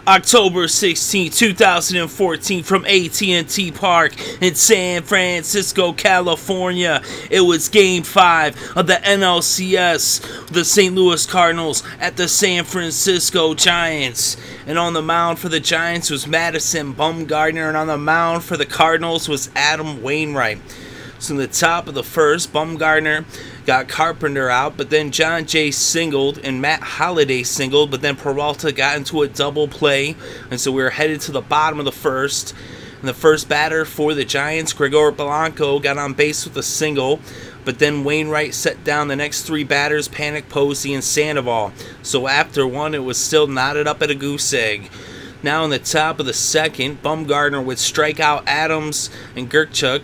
October 16, 2014, from AT&T Park in San Francisco, California. It was Game 5 of the NLCS, the St. Louis Cardinals at the San Francisco Giants. And on the mound for the Giants was Madison Bumgarner, and on the mound for the Cardinals was Wainwright. So in the top of the first, Bumgarner got Carpenter out, but then John Jay singled and Matt Holliday singled, but then Peralta got into a double play, and so we were headed to the bottom of the first. And the first batter for the Giants, Gregor Blanco, got on base with a single, but then Wainwright set down the next three batters, Panik, Posey, and Sandoval. So after one, it was still knotted up at a goose egg. Now in the top of the second, Bumgarner would strike out Adams and Gregor,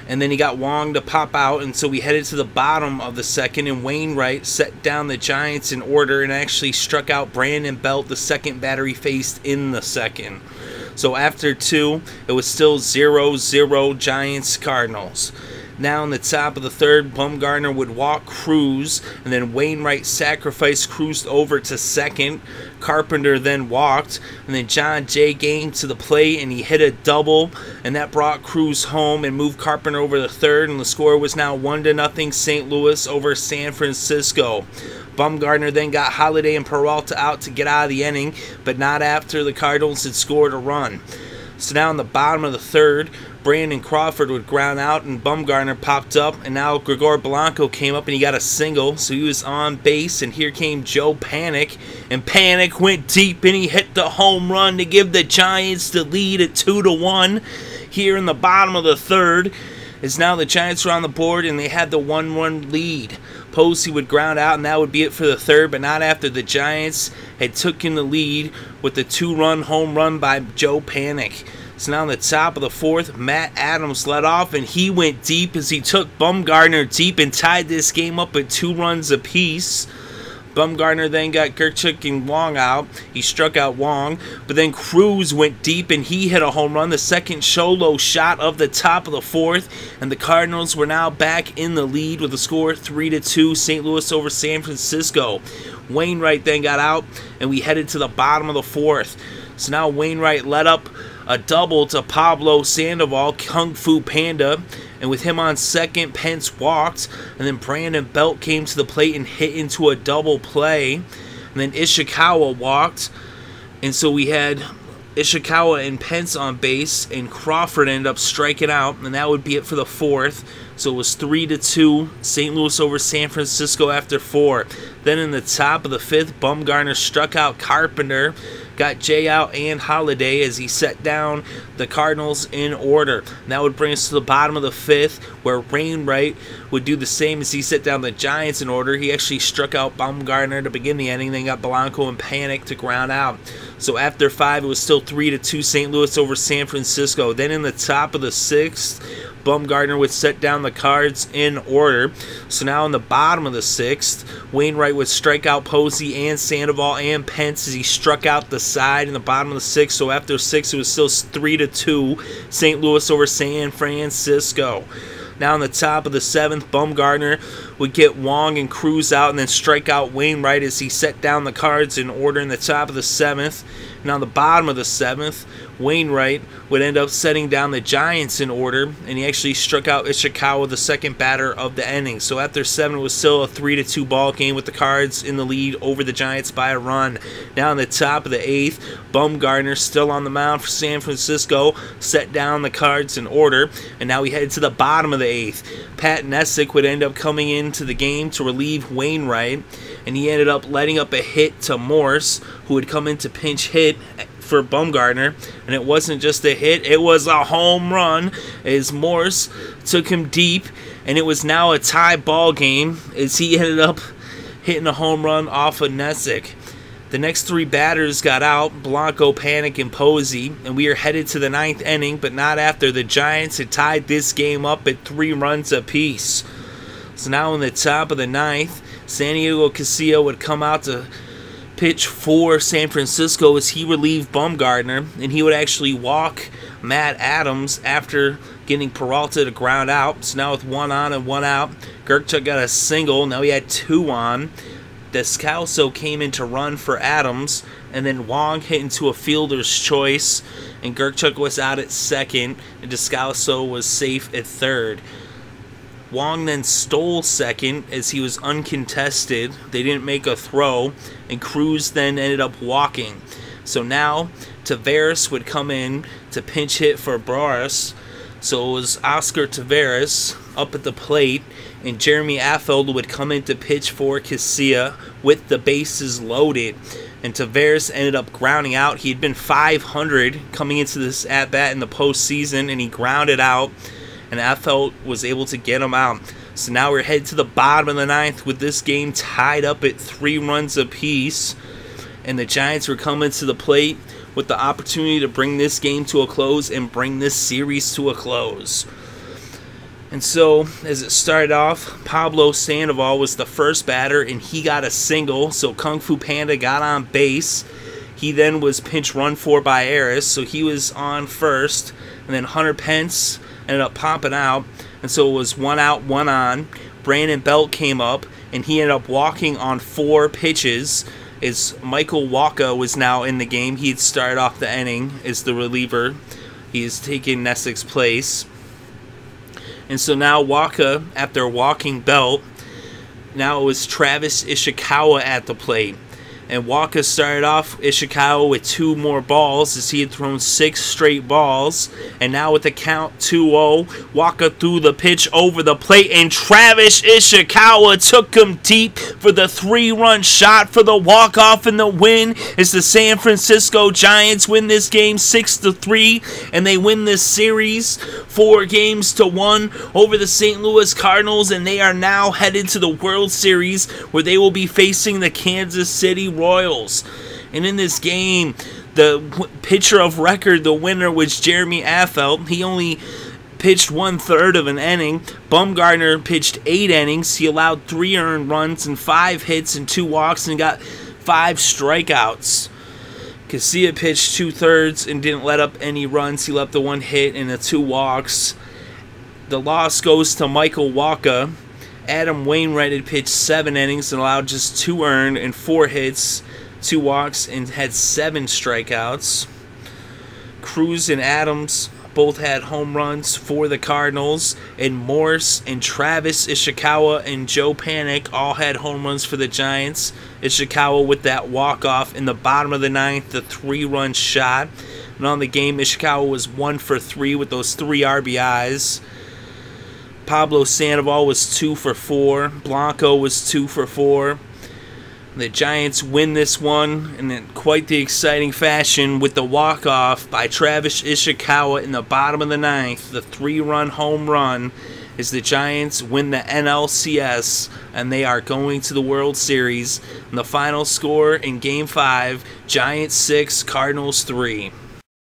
and then he got Wong to pop out, and so we headed to the bottom of the second, and Wainwright set down the Giants in order and actually struck out Brandon Belt, the second batter he faced in the second. So after two, it was still 0-0 Giants-Cardinals. Now in the top of the third, Bumgarner would walk Cruz, and then Wainwright sacrificed Cruz over to second. Carpenter then walked, and then John Jay came to the plate, and he hit a double, and that brought Cruz home and moved Carpenter over the third, and the score was now 1-0 St. Louis over San Francisco. Bumgarner then got Holliday and Peralta out to get out of the inning, but not after the Cardinals had scored a run. So now in the bottom of the third, Brandon Crawford would ground out, and Bumgarner popped up, and now Gregor Blanco came up and he got a single, so he was on base, and here came Joe Panik, and Panik went deep and he hit the home run to give the Giants the lead at 2-1. Here in the bottom of the third, is now the Giants were on the board and they had the 1-1 lead. Posey would ground out, and that would be it for the third, but not after the Giants had taken the lead with the 2-run home run by Joe Panik. So now on the top of the fourth, Matt Adams led off, and he went deep as he took Bumgarner deep and tied this game up at 2 runs apiece. Bumgarner then got Gregor and Wong out. He struck out Wong, but then Cruz went deep and he hit a home run, the second solo shot of the top of the fourth, and the Cardinals were now back in the lead with a score 3-2, St. Louis over San Francisco. Wainwright then got out, and we headed to the bottom of the fourth. So now Wainwright led up a double to Pablo Sandoval, Kung Fu Panda, and with him on second, Pence walked, and then Brandon Belt came to the plate and hit into a double play, and then Ishikawa walked, and so we had Ishikawa and Pence on base, and Crawford ended up striking out, and that would be it for the fourth. So it was 3-2, St. Louis over San Francisco after 4. Then in the top of the fifth, Bumgarner struck out Carpenter, got Jay out and Holliday as he set down the Cardinals in order. And that would bring us to the bottom of the fifth, where Wainwright would do the same as he set down the Giants in order. He actually struck out Bumgarner to begin the inning, then got Blanco and Panik to ground out. So after 5, it was still 3-2 St. Louis over San Francisco. Then in the top of the sixth, Bumgarner would set down the Cards in order. So now in the bottom of the sixth, Wainwright would strike out Posey and Sandoval and Pence as he struck out the side in the bottom of the sixth. So after 6, it was still 3-2 St. Louis over San Francisco. Now in the top of the seventh, Bumgarner would get Wong and Cruz out and then strike out Wainwright as he set down the Cards in order in the top of the seventh. And on the bottom of the seventh, Wainwright would end up setting down the Giants in order, and he actually struck out Ishikawa, the second batter of the inning. So after 7, it was still a 3-2 ball game with the Cards in the lead over the Giants by a run. Now in the top of the eighth, Bumgarner, still on the mound for San Francisco, set down the Cards in order, and now we head to the bottom of the eighth. Pat Nessick would end up coming into the game to relieve Wainwright, and he ended up letting up a hit to Morse, who would come in to pinch hit for Bumgarner, and it wasn't just a hit, it was a home run as Morse took him deep, and it was now a tie ball game as he ended up hitting a home run off of Nessick. The next 3 batters got out, Blanco, Panik, and Posey, and we are headed to the 9th inning, but not after the Giants had tied this game up at 3 runs apiece. So now in the top of the 9th, San Diego Castillo would come out to pitch for San Francisco as he relieved Bumgarner, and he would actually walk Matt Adams after getting Peralta to ground out. So now with 1 on and 1 out, Gregor got a single. Now he had 2 on. Descalso came in to run for Adams, and then Wong hit into a fielder's choice, and Gerchuk was out at second, and Descalso was safe at third. Wong then stole second as he was uncontested. They didn't make a throw, and Cruz then ended up walking. So now Taveras would come in to pinch hit for Boris. So it was Oscar Taveras up at the plate, and Jeremy Affeldt would come in to pitch for Casilla with the bases loaded. And Taveras ended up grounding out. He had been .500 coming into this at-bat in the postseason, and he grounded out, and Affeldt was able to get him out. So now we're headed to the bottom of the ninth with this game tied up at 3 runs apiece, and the Giants were coming to the plate with the opportunity to bring this game to a close and bring this series to a close. And so, as it started off, Pablo Sandoval was the first batter, and he got a single, so Kung Fu Panda got on base. He then was pinch run for by Arias, so he was on first, and then Hunter Pence ended up popping out, and so it was 1 out, 1 on. Brandon Belt came up, and he ended up walking on 4 pitches, as Michael Wacha was now in the game. He had started off the inning as the reliever. He is taking Nessek's place. And so now Wacha, after walking Belt, now it was Travis Ishikawa at the plate. And Wacha started off Ishikawa with 2 more balls as he had thrown 6 straight balls. And now with the count 2-0, Wacha threw the pitch over the plate, and Travis Ishikawa took him deep for the 3-run shot for the walk-off and the win as the San Francisco Giants win this game 6-3, and they win this series 4-1 over the St. Louis Cardinals, and they are now headed to the World Series where they will be facing the Kansas City Royals. And in this game, the pitcher of record, the winner, was Jeremy Affeldt. He only pitched 1/3 of an inning. Bumgarner pitched 8 innings. He allowed 3 earned runs and 5 hits and 2 walks and got 5 strikeouts. Casilla pitched 2/3 and didn't let up any runs. He left the 1 hit and the 2 walks. The loss goes to Michael Wacha. Adam Wainwright had pitched 7 innings and allowed just 2 earned and 4 hits, 2 walks, and had 7 strikeouts. Cruz and Adams both had home runs for the Cardinals, and Morse and Travis Ishikawa and Joe Panik all had home runs for the Giants. Ishikawa with that walk-off in the bottom of the ninth, the 3-run shot. And on the game, Ishikawa was 1 for 3 with those 3 RBIs. Pablo Sandoval was 2 for 4. Blanco was 2 for 4. The Giants win this one in quite the exciting fashion with the walk-off by Travis Ishikawa in the bottom of the ninth, the 3-run home run, as the Giants win the NLCS, and they are going to the World Series. And the final score in Game 5, Giants 6, Cardinals 3.